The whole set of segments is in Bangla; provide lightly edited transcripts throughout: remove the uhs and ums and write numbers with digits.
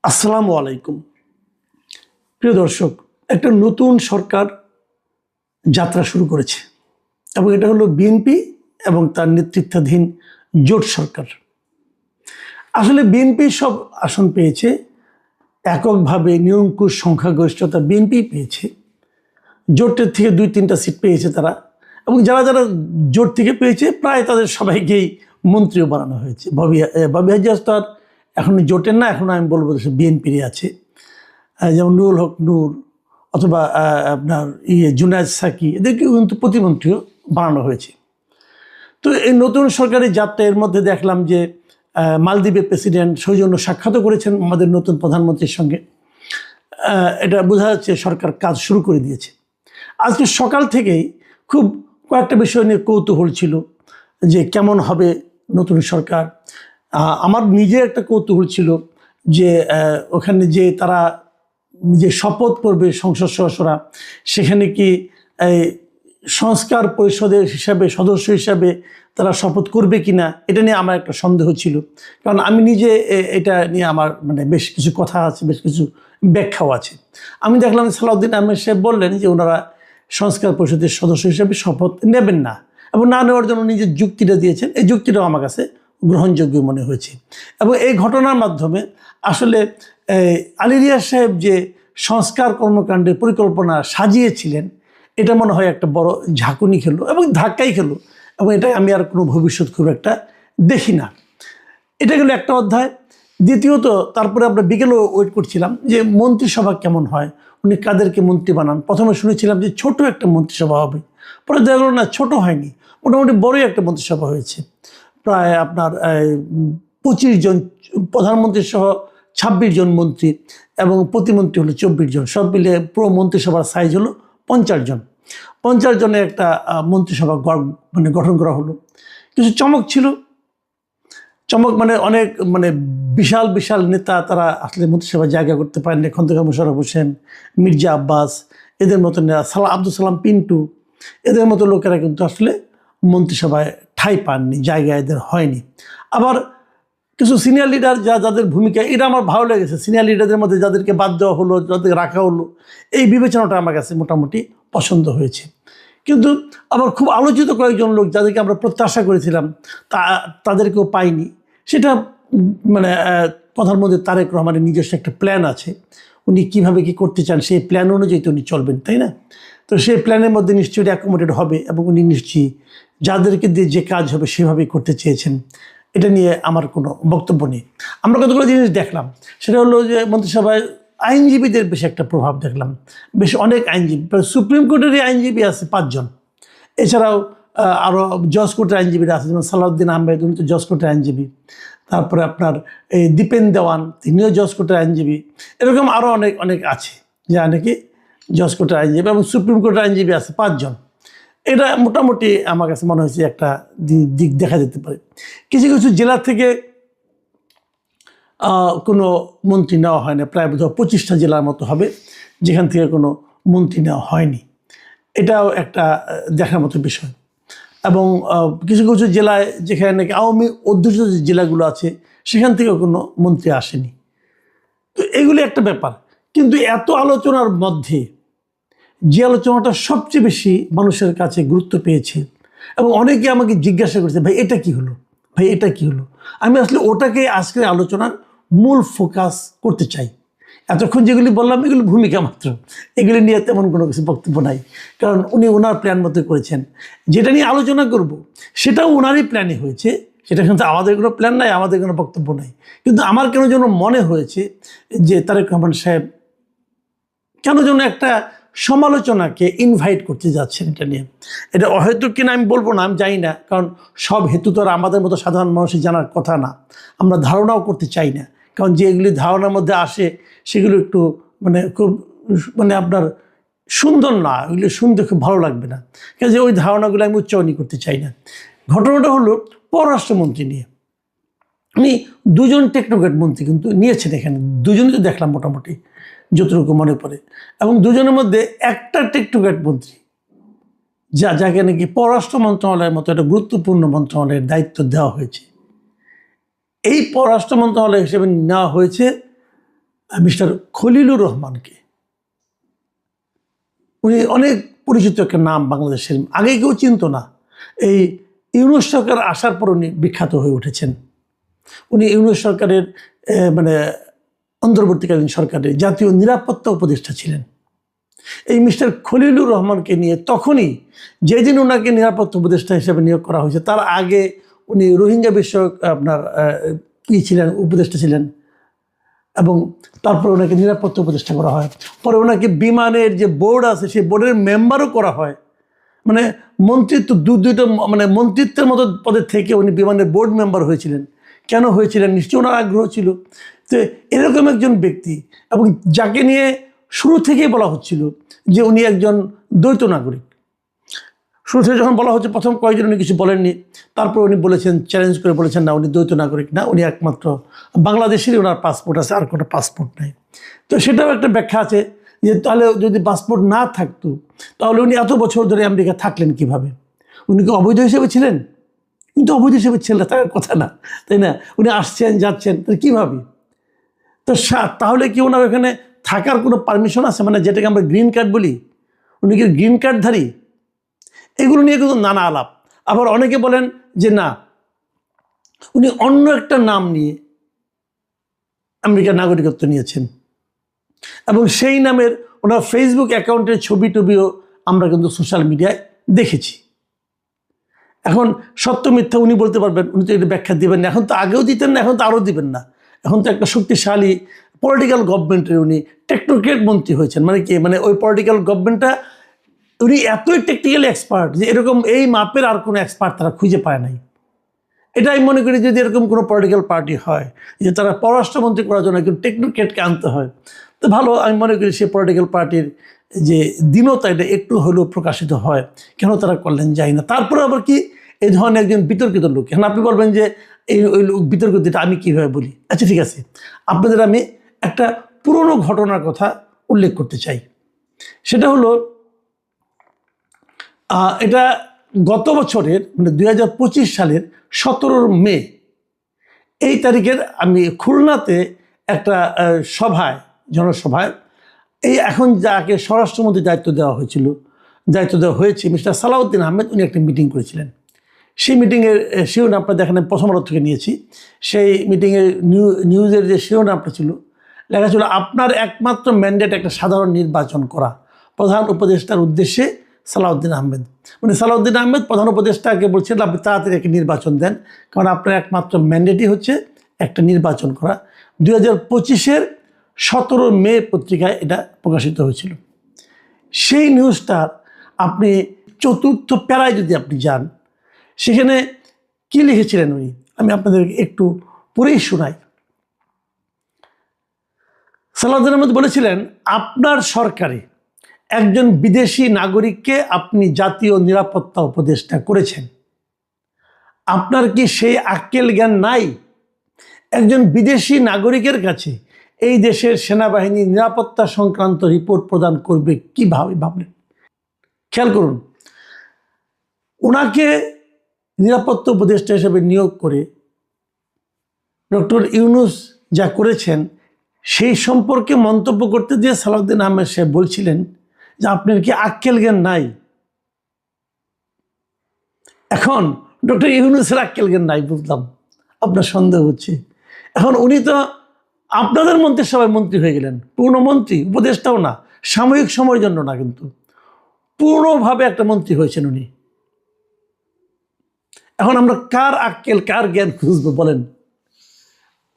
আসসালামু আলাইকুম। প্রিয় দর্শক, একটা নতুন সরকার যাত্রা শুরু করেছে এবং এটা হলো বিএনপি এবং তার নেতৃত্বাধীন জোট সরকার। আসলে বিএনপি সব আসন পেয়েছে, এককভাবে নিরঙ্কুশ সংখ্যাগরিষ্ঠতা বিএনপি পেয়েছে। জোটের থেকে 2-3টা সিট পেয়েছে তারা, এবং যারা যারা জোট থেকে পেয়েছে প্রায় তাদের সবাইকেই মন্ত্রীও বানানো হয়েছে। ববি হাজ্জাজ তো আর এখন জোটের না, এখন আমি বলবো বিএনপিরই আছে। যেমন নুরুল হক নূর অথবা আপনার জুনায়েদ সাকি, এদেরকে কিন্তু প্রতিমন্ত্রীও বানানো হয়েছে। তো এই নতুন সরকারি যাত্রা, এর মধ্যে দেখলাম যে মালদ্বীপের প্রেসিডেন্ট সৌজন্য সাক্ষাৎও করেছেন আমাদের নতুন প্রধানমন্ত্রীর সঙ্গে। এটা বোঝা যাচ্ছে সরকার কাজ শুরু করে দিয়েছে। আজকে সকাল থেকেই খুব কয়েকটা বিষয় নিয়ে কৌতূহল ছিল যে কেমন হবে নতুন সরকার। আমার নিজের একটা কৌতূহল ছিল যে ওখানে যে তারা যে শপথ করবে সংসদ সদস্যরা, সেখানে কি সংস্কার পরিষদের সদস্য হিসাবে তারা শপথ করবে কি না, এটা নিয়ে আমার একটা সন্দেহ ছিল। কারণ আমি নিজে এটা নিয়ে আমার বেশ কিছু কথা আছে, বেশ কিছু ব্যাখ্যাও আছে। আমি দেখলাম সালাউদ্দিন আহমেদ সাহেব বললেন যে ওনারা সংস্কার পরিষদের সদস্য হিসেবে শপথ নেবেন না, এবং না নেওয়ার জন্য নিজের যুক্তিটা দিয়েছেন। এই যুক্তিটাও আমার কাছে গ্রহণযোগ্য মনে হয়েছে। এবং এই ঘটনার মাধ্যমে আসলে আলী রিয়াজ সাহেব যে সংস্কার কর্মকাণ্ডের পরিকল্পনা সাজিয়েছিলেন, এটা মনে হয় একটা বড় ঝাঁকুনি খেলো এবং ধাক্কাই খেলো, এবং এটা আমি আর কোনো ভবিষ্যৎ খুব একটা দেখি না। এটা গেলো একটা অধ্যায়। দ্বিতীয়ত, তারপরে আমরা বিকেলেও ওয়েট করছিলাম যে মন্ত্রিসভা কেমন হয়, উনি কাদেরকে মন্ত্রী বানান। প্রথমে শুনেছিলাম যে ছোট একটা মন্ত্রিসভা হবে, পরে দেখা গেলো না, ছোট হয়নি, মোটামুটি বড়ই একটা মন্ত্রিসভা হয়েছে। প্রায় আপনার 25 জন প্রধানমন্ত্রী সহ 26 জন মন্ত্রী, এবং প্রতিমন্ত্রী হলো 24 জন। সব মিলে পুরো মন্ত্রিসভার সাইজ হলো 50 জন। 50 জনের একটা মন্ত্রিসভা গঠন করা হলো। কিছু চমক ছিল। চমক অনেক বিশাল বিশাল নেতা তারা আসলে মন্ত্রিসভায় জায়গা করতে পারেননি। খন্দকার মোশাররফ হোসেন, মির্জা আব্বাস, এদের মতো আব্দুল সালাম পিন্টু, এদের মতো লোকেরা কিন্তু আসলে মন্ত্রিসভায় ঠাঁই পাননি, জায়গা এদের হয়নি। আবার কিছু সিনিয়র লিডার যাদের ভূমিকা, এটা আমার ভালো লেগেছে। সিনিয়র লিডারদের মধ্যে যাদেরকে বাদ দেওয়া হলো, যাদেরকে রাখা হলো, এই বিবেচনাটা আমার কাছে মোটামুটি পছন্দ হয়েছে। কিন্তু আবার খুব আলোচিত কয়েকজন লোক যাদেরকে আমরা প্রত্যাশা করেছিলাম তাদেরকেও পাইনি। সেটা প্রধানমন্ত্রী তারেক রহমানের নিজস্ব একটা প্ল্যান আছে, উনি কীভাবে কী করতে চান সেই প্ল্যান অনুযায়ী তো উনি চলবেন, তাই না? তো সেই প্ল্যানের মধ্যে নিশ্চয়ই অ্যাকোমোডেট হবে, এবং উনি নিশ্চয়ই যাদেরকে দিয়ে যে কাজ হবে সেভাবেই করতে চেয়েছেন। এটা নিয়ে আমার কোনো বক্তব্য নেই। আমরা কতগুলো জিনিস দেখলাম, সেটা হলো যে মন্ত্রিসভায় আইনজীবীদের বেশ একটা প্রভাব দেখলাম। বেশ অনেক আইনজীবী, সুপ্রিম কোর্টেরই আইনজীবী আছে 5 জন। এছাড়াও আরও জজ কোর্টের আইনজীবীরা আছে, যেমন সালাউদ্দিন আহমেদ, উনি তো জজ কোর্টের আইনজীবী। তারপরে আপনার এই দীপেন দেওয়ান, তিনিও জজ কোর্টের আইনজীবী। এরকম আরও অনেক অনেক আছে যারা নাকি জজ কোর্টের আইনজীবী, এবং সুপ্রিম কোর্টের আইনজীবী আছে 5 জন। এটা মোটামুটি আমার কাছে মনে হয়েছে একটা দিক দেখা যেতে পারে। কিছু কিছু জেলা থেকে কোনো মন্ত্রী নেওয়া হয় না, প্রায় বোধহয় 25টা জেলার মতো হবে যেখান থেকে কোনো মন্ত্রী নেওয়া হয়নি। এটাও একটা দেখার মতো বিষয়। এবং কিছু কিছু জেলায় যেখানে নাকি আওয়ামী অধ্যুষিত যে জেলাগুলো আছে, সেখান থেকেও কোনো মন্ত্রী আসেনি। তো এগুলি একটা ব্যাপার। কিন্তু এত আলোচনার মধ্যে যে আলোচনাটা সবচেয়ে বেশি মানুষের কাছে গুরুত্ব পেয়েছে, এবং অনেকে আমাকে জিজ্ঞাসা করেছে, ভাই এটা কি হলো, ভাই এটা কি হলো। আমি আসলে ওটাকে আজকের আলোচনার মূল ফোকাস করতে চাই। এতক্ষণ যেগুলি বললাম এগুলি ভূমিকা মাত্র, এগুলি নিয়ে তেমন কোনো কিছু বক্তব্য নাই, কারণ উনি ওনার প্ল্যান মতো করেছেন। যেটা নিয়ে আলোচনা করব সেটাও ওনারই প্ল্যানই হয়েছে, সেটা কিন্তু আমাদের কোনো প্ল্যান নাই, আমাদের কোনো বক্তব্য নাই। কিন্তু আমার কেন যেন মনে হয়েছে যে তারেক রহমান সাহেব কেন যেন একটা সমালোচনাকে ইনভাইট করতে যাচ্ছেন এটা নিয়ে। এটা অহেতুক কিনা আমি বলবো না, আমি জানি না, কারণ সব হেতু তো আর আমাদের মতো সাধারণ মানুষের জানার কথা না। আমরা ধারণাও করতে চাই না, কারণ যেগুলি ধারণার মধ্যে আসে সেগুলো একটু খুব আপনার সুন্দর না, ওইগুলো শুনতে খুব ভালো লাগবে না, কাজে ওই ধারণাগুলো আমি উচ্চারণই করতে চাই না। ঘটনাটা হলো পররাষ্ট্রমন্ত্রী নিয়ে। উনি 2 জন টেকনোক্র্যাট মন্ত্রী কিন্তু নিয়েছেন, এখানে 2 জনই তো দেখলাম মোটামুটি যতটুকু মনে পড়ে, এবং 2 জনের মধ্যে একটা টেকনোক্র্যাট মন্ত্রী যাকে নাকি পররাষ্ট্র মন্ত্রণালয়ের মতো একটা গুরুত্বপূর্ণ মন্ত্রণালয়ের দায়িত্ব দেওয়া হয়েছে। এই পররাষ্ট্র মন্ত্রণালয় হিসেবে নেওয়া হয়েছে মিস্টার খলিলুর রহমানকে। উনি অনেক পরিচিত একটা নাম বাংলাদেশের, আগে কেউ চিনত না। এই ইউনূস সরকার আসার পর উনি বিখ্যাত হয়ে উঠেছেন। উনি ইউনূস সরকারের মানে অন্তর্বর্তীকালীন সরকারের জাতীয় নিরাপত্তা উপদেষ্টা ছিলেন। এই মিস্টার খলিলুর রহমানকে নিয়ে তখনই, যেদিন ওনাকে নিরাপত্তা উপদেষ্টা হিসেবে নিয়োগ করা হয়েছে, তার আগে উনি রোহিঙ্গা বিষয়ক আপনার ছিলেন, উপদেষ্টা ছিলেন, এবং তারপর ওনাকে নিরাপত্তা উপদেষ্টা করা হয়। পরে ওনাকে বিমানের যে বোর্ড আছে সেই বোর্ডের মেম্বারও করা হয়। মানে মন্ত্রিত্ব দুটো মানে মন্ত্রিত্বের মতো পদের থেকে উনি বিমানের বোর্ড মেম্বার হয়েছিলেন। কেন হয়েছিলেন? নিশ্চয়ই ওনার আগ্রহ ছিল। তো এরকম একজন ব্যক্তি, এবং যাকে নিয়ে শুরু থেকেই বলা হচ্ছিল যে উনি একজন দ্বৈত নাগরিক। শুরু থেকে যখন বলা হচ্ছে, প্রথম কয়েকজন উনি কিছু বলেননি, তারপর উনি বলেছেন, চ্যালেঞ্জ করে বলেছেন, না উনি দ্বৈত নাগরিক না, উনি একমাত্র বাংলাদেশেরই ওনার পাসপোর্ট আছে, আর কোনো পাসপোর্ট নেই। তো সেটাও একটা ব্যাখ্যা আছে যে তাহলে যদি পাসপোর্ট না থাকতো তাহলে উনি এত বছর ধরে আমেরিকা থাকলেন কিভাবে? উনি কি অবৈধ হিসেবে ছিলেন? কিন্তু অবৈধ হিসেবে ছিলেন, থাকার কথা না, তাই না? উনি আসছেন যাচ্ছেন, তাহলে কীভাবে? তো তাহলে কি ওনার ওখানে থাকার কোনো পারমিশন আছে? মানে যেটাকে আমরা গ্রিন কার্ড বলি, উনি কি গ্রিন কার্ডধারী? এগুলো নিয়ে কিন্তু নানা আলাপ। আবার অনেকে বলেন যে না, উনি অন্য একটা নাম নিয়ে আমেরিকার নাগরিকত্ব নিয়েছেন, এবং সেই নামের ওনার ফেসবুক অ্যাকাউন্টের ছবি টবিও আমরা কিন্তু সোশ্যাল মিডিয়ায় দেখেছি। এখন সত্য মিথ্যা উনি বলতে পারবেন, উনি তো এটা ব্যাখ্যা দিবেন না। এখন তো আগেও দিতেন না, এখন তো আরও দিবেন না। এখন তো একটা শক্তিশালী পলিটিক্যাল গভর্নমেন্টের উনি টেকনোক্রেট মন্ত্রী হয়েছেন। মানে কি, মানে ওই পলিটিক্যাল গভর্নমেন্টটা উনি এতই টেকনিক্যালি এক্সপার্ট যে এরকম এই মাপের আর কোনো এক্সপার্ট তারা খুঁজে পায় নাই। এটা আমি মনে করি, যদি এরকম কোনো পলিটিক্যাল পার্টি হয় যে তারা পররাষ্ট্রমন্ত্রী করার জন্য একজন টেকনোক্রেটকে আনতে হয়, তো ভালো। আমি মনে করি সেই পলিটিক্যাল পার্টির যে দীনতা এটা একটু হলেও প্রকাশিত হয়। কেন তারা করলেন যাই না। তারপরে আবার কি, এই ধরনের একজন বিতর্কিত লোক। এখন আপনি বলবেন যে ওই লোক বিতর্কিত, এটা আমি কীভাবে বলি? আচ্ছা ঠিক আছে, আপনাদের আমি একটা পুরনো ঘটনার কথা উল্লেখ করতে চাই। সেটা হলো, এটা গত বছরের মানে 2025 সালের 17 মে এই তারিখের আমি খুলনাতে একটা সভায়, জনসভায়, এই এখন যাকে স্বরাষ্ট্রমন্ত্রী দায়িত্ব দেওয়া হয়েছে মিস্টার সালাউদ্দিন আহমেদ, উনি একটা মিটিং করেছিলেন। সেই মিটিংয়ের শিরোনামটা দেখেন, আমি প্রথম আলো থেকে নিয়েছি। সেই মিটিংয়ের নিউজের যে শিরোনামটা ছিল, লেখা ছিল, আপনার একমাত্র ম্যান্ডেট একটা সাধারণ নির্বাচন করা, প্রধান উপদেষ্টার উদ্দেশ্যে সালাউদ্দিন আহমেদ। মানে সালাউদ্দিন আহমেদ প্রধান উপদেষ্টাকে বলছিলেন, আপনি তাড়াতাড়ি একটা নির্বাচন দেন, কারণ আপনার একমাত্র ম্যান্ডেটই হচ্ছে একটা নির্বাচন করা। 2025-এর 17 মে পত্রিকায় এটা প্রকাশিত হয়েছিল। সেই নিউজটার আপনি চতুর্থ প্যারায় যদি আপনি যান, সেখানে কি লিখেছিলেন উনি, আমি আপনাদেরকে একটু পড়েই শোনাই। সালাউদ্দিন আহমেদ বলেছিলেন, আপনার সরকারে একজন বিদেশি নাগরিককে আপনি জাতীয় নিরাপত্তা উপদেষ্টা করেছেন। আপনার কি সেই আক্কেল জ্ঞান নাই? একজন বিদেশি নাগরিকের কাছে এই দেশের সেনাবাহিনী নিরাপত্তা সংক্রান্ত রিপোর্ট প্রদান করবে কিভাবে ভাবলেন? খেয়াল করুন, ওনাকে নিরাপত্তা উপদেষ্টা হিসেবে নিয়োগ করে ডক্টর ইউনূস যা করেছেন সেই সম্পর্কে মন্তব্য করতে দিয়ে সালাউদ্দিন আহমেদ সাহেব বলছিলেন যে আপনার কি আক্কেল জ্ঞান নাই? এখন ডক্টর ইউনূসের আক্কেল জ্ঞান নাই বুঝলাম, আপনার সন্দেহ হচ্ছে। এখন উনি তো আপনাদের মন্ত্রিসভায় মন্ত্রী হয়ে গেলেন, পূর্ণমন্ত্রী, উপদেষ্টাও না, সাময়িক সময়ের জন্য না, কিন্তু পূর্ণভাবে একটা মন্ত্রী হয়েছেন উনি। এখন আমরা কার আক্কেল কার জ্ঞান খুঁজবো বলেন?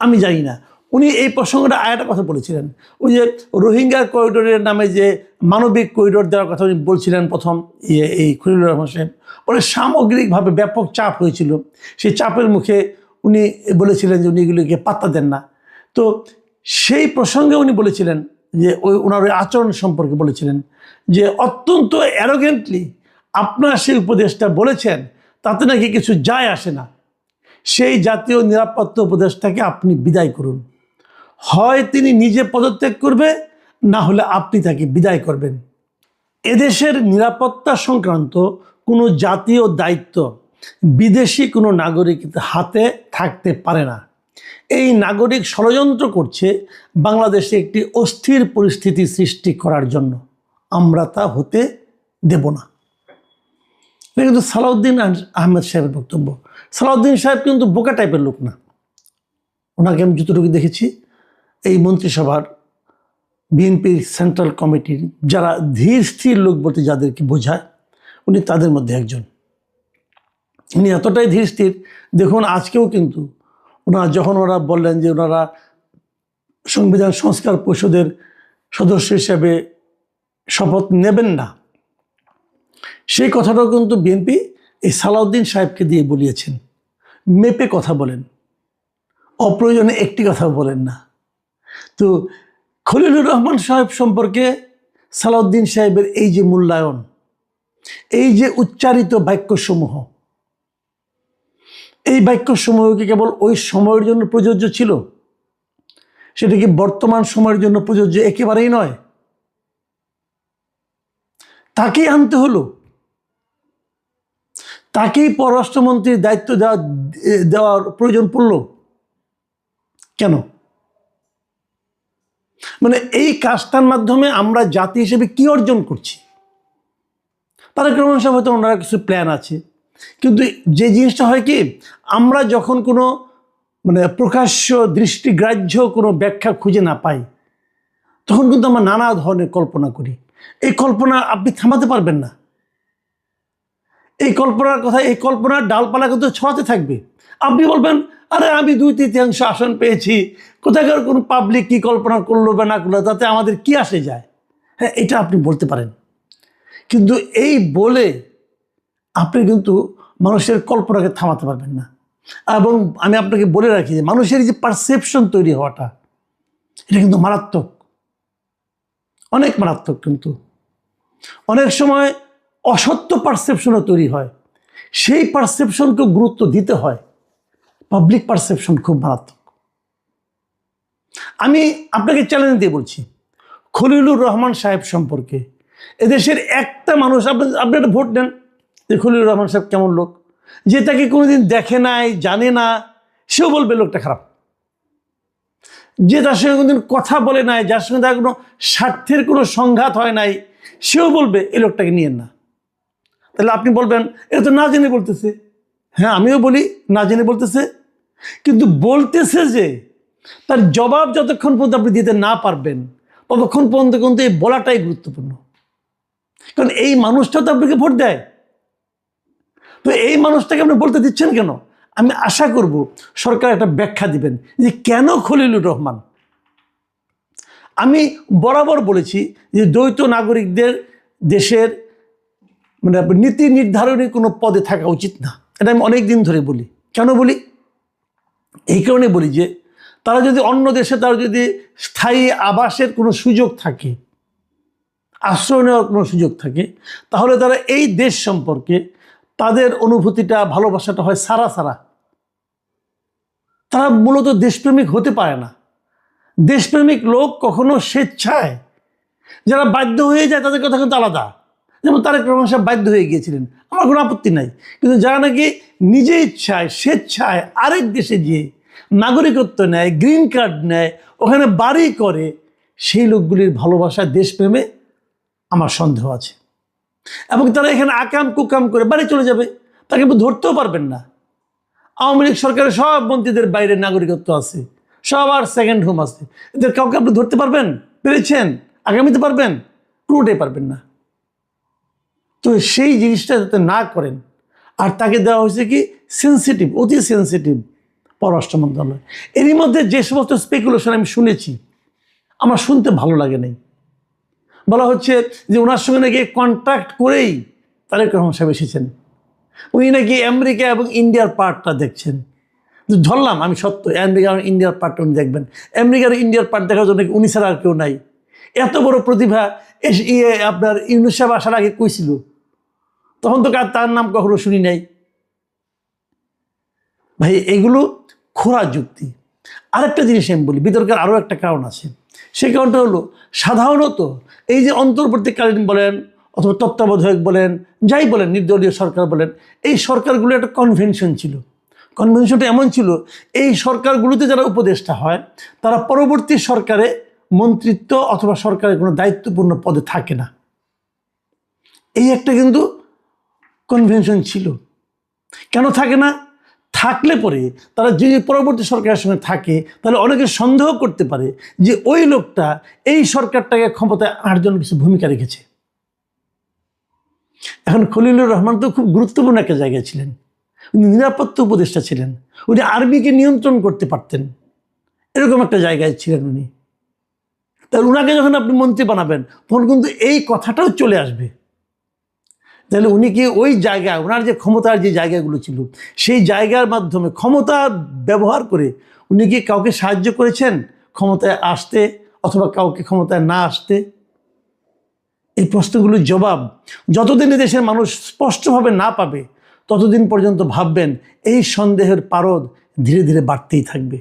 আমি জানি না। উনি এই প্রসঙ্গটা আরেকটা কথা বলেছিলেন, ওই যে রোহিঙ্গা করিডোরের নামে যে মানবিক করিডোর দেওয়ার কথা উনি বলছিলেন প্রথম, এই খলিলুর রহমান সাহেব। পরে সামগ্রিকভাবে ব্যাপক চাপ হয়েছিল, সেই চাপের মুখে উনি বলেছিলেন যে উনি এগুলিকে পাত্তা দেন না। তো সেই প্রসঙ্গে উনি বলেছিলেন যে ওনার ওই আচরণ সম্পর্কে বলেছিলেন যে অত্যন্ত অ্যারোগেন্টলি আপনার সেই উপদেশটা বলেছেন, তাতে নাকি কিছু যায় আসে না। সেই জাতীয় নিরাপত্তা উপদেষ্টাকে আপনি বিদায় করুন। হয় তিনি নিজে পদত্যাগ করবে, না হলে আপনি তাকে বিদায় করবেন। এদেশের নিরাপত্তা সংক্রান্ত কোনো জাতীয় দায়িত্ব বিদেশি কোনো নাগরিকের হাতে থাকতে পারে না। এই নাগরিক ষড়যন্ত্র করছে বাংলাদেশে একটি অস্থির পরিস্থিতি সৃষ্টি করার জন্য। আমরা তা হতে দেব না। এটা কিন্তু সালাউদ্দিন আহমেদ সাহেবের বক্তব্য। সালাউদ্দিন সাহেব কিন্তু বোকা টাইপের লোক না। ওনাকে আমি যতটুকু দেখেছি এই মন্ত্রিসভার বিএনপির সেন্ট্রাল কমিটির যারা ধীর স্থির লোক বলতে যাদেরকে বোঝায়, উনি তাদের মধ্যে একজন। উনি এতটাই ধীর স্থির, দেখুন আজকেও কিন্তু যখন ওরা বললেন যে ওনারা সংবিধান সংস্কার পরিষদের সদস্য হিসেবে শপথ নেবেন না, সেই কথাটাও কিন্তু বিএনপি এই সালাউদ্দিন সাহেবকে দিয়ে বলিয়েছেন। মেপে কথা বলেন, অপ্রয়োজনে একটি কথা বলেন না। তো খলিলুর রহমান সাহেব সম্পর্কে সালাউদ্দিন সাহেবের এই যে মূল্যায়ন, এই যে উচ্চারিত বাক্যসমূহ, এই বাক্যসমূহ কি কেবল ওই সময়ের জন্য প্রযোজ্য ছিল? সেটা কি বর্তমান সময়ের জন্য প্রযোজ্য? একেবারেই নয়। তাকেই আনতে হলো, তাকেই পররাষ্ট্রমন্ত্রীর দায়িত্ব দেওয়ার প্রয়োজন পড়ল কেন? মানে এই কাজটার মাধ্যমে আমরা জাতি হিসেবে কি অর্জন করছি? তারেক রহমান সাহেব হয়তো ওনারা কিছু প্ল্যান আছে, কিন্তু যে জিনিসটা হয় কি, আমরা যখন কোনো প্রকাশ্য দৃষ্টিগ্রাহ্য কোনো ব্যাখ্যা খুঁজে না পাই, তখন কিন্তু আমরা নানা ধরনের কল্পনা করি। এই কল্পনা আপনি থামাতে পারবেন না। এই কল্পনার কথা, এই কল্পনার ডালপালা কিন্তু ছড়াতে থাকবে। আপনি বলবেন, আরে আমি 2/3 আসন পেয়েছি, কোথাকার কোন পাবলিক কি কল্পনা করলো বা না করলো তাতে আমাদের কি আসে যায়? হ্যাঁ, এটা আপনি বলতে পারেন, কিন্তু এই বলে আপনি কিন্তু মানুষের কল্পনাকে থামাতে পারবেন না। এবং আমি আপনাকে বলে রাখি যে মানুষের যে পারসেপশন তৈরি হওয়াটা, এটা কিন্তু মারাত্মক, অনেক মারাত্মক। কিন্তু অনেক সময় অসত্য পারসেপশনও তৈরি হয়, সেই পারসেপশনকে গুরুত্ব দিতে হয়। পাবলিক পারসেপশন খুব মারাত্মক। আমি আপনাকে চ্যালেঞ্জ দিয়ে বলছি, খলিলুর রহমান সাহেব সম্পর্কে এদেশের একটা মানুষ, আপনি একটা ভোট দেন যে খলিলুর রহমান সাহেব কেমন লোক, যে তাকে কোনোদিন দেখে নাই, জানে না, সেও বলবে লোকটা খারাপ। যে তার সঙ্গে কোনোদিন কথা বলে নাই, যার সঙ্গে তার কোনো স্বার্থের কোনো সংঘাত হয় নাই, সেও বলবে এই লোকটাকে নিয়েন না। তাহলে আপনি বলবেন এটা তো না জেনে বলতেছে। হ্যাঁ, আমিও বলি না জেনে বলতেছে, কিন্তু বলতেছে যে তার জবাব যতক্ষণ পর্যন্ত আপনি দিতে না পারবেন ততক্ষণ পর্যন্ত কিন্তু এই বলাটাই গুরুত্বপূর্ণ। কারণ এই মানুষটা তো আপনাকে ভোট দেয়, তো এই মানুষটাকে আপনি বলতে দিচ্ছেন কেন? আমি আশা করব সরকার একটা ব্যাখ্যা দিবেন যে কেন খলিলুর রহমান। আমি বরাবর বলেছি যে দ্বৈত নাগরিকদের দেশের নীতি নির্ধারণী কোনো পদে থাকা উচিত না। এটা আমি অনেক দিন ধরে বলি। কেন বলি? এই কারণে বলি যে তারা যদি অন্য দেশে তার যদি স্থায়ী আবাসের কোনো সুযোগ থাকে, আশ্রয় নেওয়ার কোনো সুযোগ থাকে, তাহলে তারা এই দেশ সম্পর্কে তাদের অনুভূতিটা, ভালোবাসাটা হয় সারা সারা। তারা মূলত দেশপ্রেমিক হতে পারে না। দেশপ্রেমিক লোক কখনো স্বেচ্ছায়, যারা বাধ্য হয়ে যায় তাদের কথা কিন্তু আলাদা। যেমন তারেক রহমান সাহেব বাধ্য হয়ে গিয়েছিলেন, আমার কোনো আপত্তি নাই। কিন্তু যারা নাকি নিজে ইচ্ছায়, স্বেচ্ছায় আরেক দেশে গিয়ে নাগরিকত্ব নেয়, গ্রিন কার্ড নেয়, ওখানে বাড়ি করে, সেই লোকগুলির ভালোবাসা, দেশপ্রেমে আমার সন্দেহ আছে। এবং তারা এখানে আকাম কুকাম করে বাড়ি চলে যাবে, তাকে আপনি ধরতেও পারবেন না। আওয়ামী লীগ সরকারের সব মন্ত্রীদের বাইরে নাগরিকত্ব আছে, সবার সেকেন্ড হোম আছে, এদের কাউকে আপনি ধরতে পারবেন? পেরেছেন? আগামীতে পারবেন? কোনোটাই পারবেন না। তো সেই জিনিসটা যাতে না করেন। আর তাকে দেওয়া হয়েছে কি সেন্সিটিভ, অতি সেন্সিটিভ পররাষ্ট্র মন্ত্রণালয়। এরই মধ্যে যে সমস্ত স্পেকুলেশন আমি শুনেছি, আমার শুনতে ভালো লাগে নাই। বলা হচ্ছে যে ওনার সঙ্গে নাকি কন্ট্যাক্ট করেই তারেক রহমান সাহেব এসেছেন, উনি নাকি আমেরিকা এবং ইন্ডিয়ার পার্টটা দেখছেন। ধরলাম আমি সত্য, আমেরিকা এবং ইন্ডিয়ার পার্টটা উনি দেখবেন। আমেরিকার ইন্ডিয়ার পার্ট দেখার জন্য উনি ছাড়া আর কেউ নাই। এত বড় প্রতিভা আপনার ইউনূস সাহেব আসার আগে কইছিল, তখন তো তার নাম কখনো শুনি নাই। ভাই, এগুলো খোঁড়া যুক্তি। আরেকটা জিনিস আমি বলি, বিতর্কের আরও একটা কারণ আছে। সেই কারণটা হলো, সাধারণত এই যে অন্তর্বর্তীকালীন বলেন অথবা তত্ত্বাবধায়ক বলেন, যাই বলেন, নির্দলীয় সরকার বলেন, এই সরকারগুলো একটা কনভেনশন ছিল। কনভেনশনটা এমন ছিল, এই সরকারগুলোতে যারা উপদেষ্টা হয় তারা পরবর্তী সরকারে মন্ত্রিত্ব অথবা সরকারের কোনো দায়িত্বপূর্ণ পদে থাকে না। এই একটা কিন্তু কনভেনশন ছিল। কেন থাকে না? থাকলে পরে তারা যে পরবর্তী সরকারের সঙ্গে থাকে, তাহলে অনেকে সন্দেহ করতে পারে যে ওই লোকটা এই সরকারটাকে ক্ষমতায় আনার জন্য কিছু ভূমিকা রেখেছে। এখন খলিলুর রহমান তো খুব গুরুত্বপূর্ণ একটা জায়গায় ছিলেন, উনি নিরাপত্তা উপদেষ্টা ছিলেন, উনি আর্মিকে নিয়ন্ত্রণ করতে পারতেন, এরকম একটা জায়গায় ছিলেন উনি। তাহলে উনাকে যখন আপনি মন্ত্রী বানাবেন তখন কিন্তু এই কথাটাও চলে আসবে। তাহলে উনি কি ওই জায়গায়, ওনার যে ক্ষমতার যে জায়গাগুলো ছিল সেই জায়গার মাধ্যমে ক্ষমতা ব্যবহার করে উনি কি কাউকে সাহায্য করেছেন ক্ষমতায় আসতে অথবা কাউকে ক্ষমতায় না আসতে? এই প্রশ্নগুলোর জবাব যতদিন দেশের মানুষ স্পষ্টভাবে না পাবে ততদিন পর্যন্ত ভাববেন এই সন্দেহের পারদ ধীরে ধীরে বাড়তেই থাকবে।